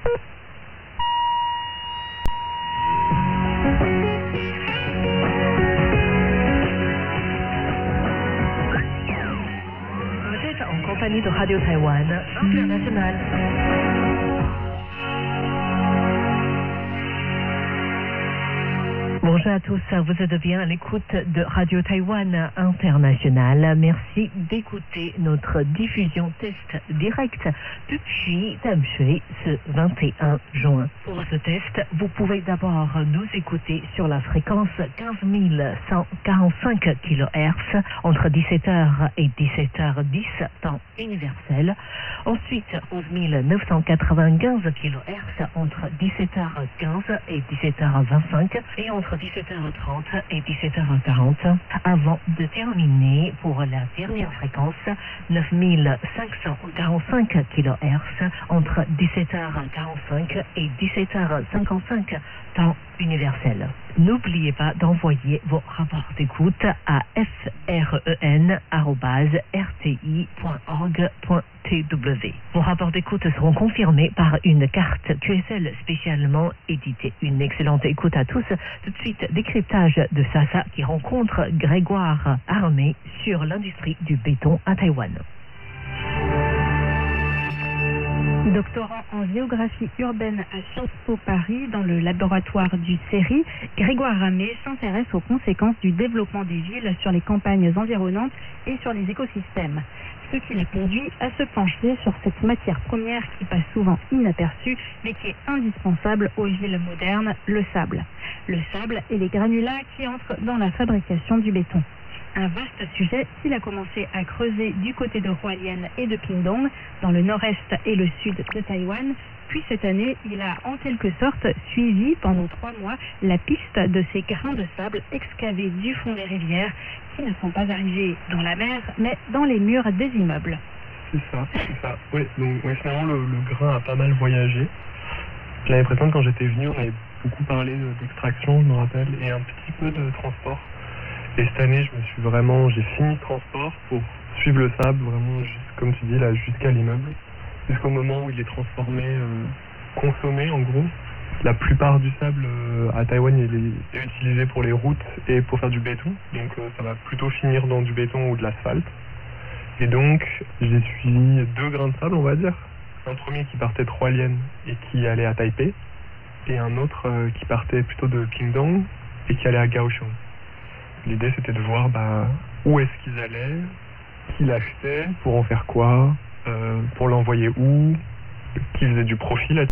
Vous êtes en compagnie de Radio Taïwan International. Bonjour à tous, vous êtes bien à l'écoute de Radio Taïwan International. Merci d'écouter notre diffusion test direct depuis Tamshui ce 21 juin. Pour ce test, vous pouvez d'abord nous écouter sur la fréquence 15 145 kHz entre 17h et 17h10 temps universel. Ensuite, 11 995 kHz entre 17h15 et 17h25 et entre 17h30 et 17h40 avant de terminer pour la dernière fréquence 9545 kHz entre 17h45 et 17h55 temps universel. N'oubliez pas d'envoyer vos rapports d'écoute à fren@rti.org.tw. Vos rapports d'écoute seront confirmés par une carte QSL spécialement éditée. Une excellente écoute à tous. Tout de suite, décryptage de Sasa qui rencontre Grégoire Armé sur l'industrie du béton à Taïwan. Doctorant en géographie urbaine à Sciences Po Paris dans le laboratoire du CERI, Grégoire Ramé s'intéresse aux conséquences du développement des villes sur les campagnes environnantes et sur les écosystèmes. Ce qui l'a conduit à se pencher sur cette matière première qui passe souvent inaperçue mais qui est indispensable aux villes modernes, le sable. Le sable et les granulats qui entrent dans la fabrication du béton. Un vaste sujet qu'il a commencé à creuser du côté de Hualien et de Pingdong, dans le nord-est et le sud de Taïwan. Puis cette année, il a en quelque sorte suivi pendant 3 mois la piste de ces grains de sable excavés du fond des rivières qui ne sont pas arrivés dans la mer, mais dans les murs des immeubles. C'est ça. Oui, donc finalement le grain a pas mal voyagé. L'année précédente, quand j'étais venu, on avait beaucoup parlé d'extraction, je me rappelle, et un petit peu de transport. Et cette année, j'ai fini le transport pour suivre le sable, vraiment, comme tu dis, là, jusqu'à l'immeuble. Jusqu'au moment où il est transformé, consommé, en gros. La plupart du sable à Taïwan, il est utilisé pour les routes et pour faire du béton. Donc, ça va plutôt finir dans du béton ou de l'asphalte. Et donc, j'ai suivi 2 grains de sable, on va dire. Un premier qui partait de Hualien et qui allait à Taipei. Et un autre qui partait plutôt de Pingdong et qui allait à Kaohsiung. L'idée, c'était de voir où est-ce qu'ils allaient, qui l'achetaient, pour en faire quoi, pour l'envoyer où, qui faisait du profit là-dessus.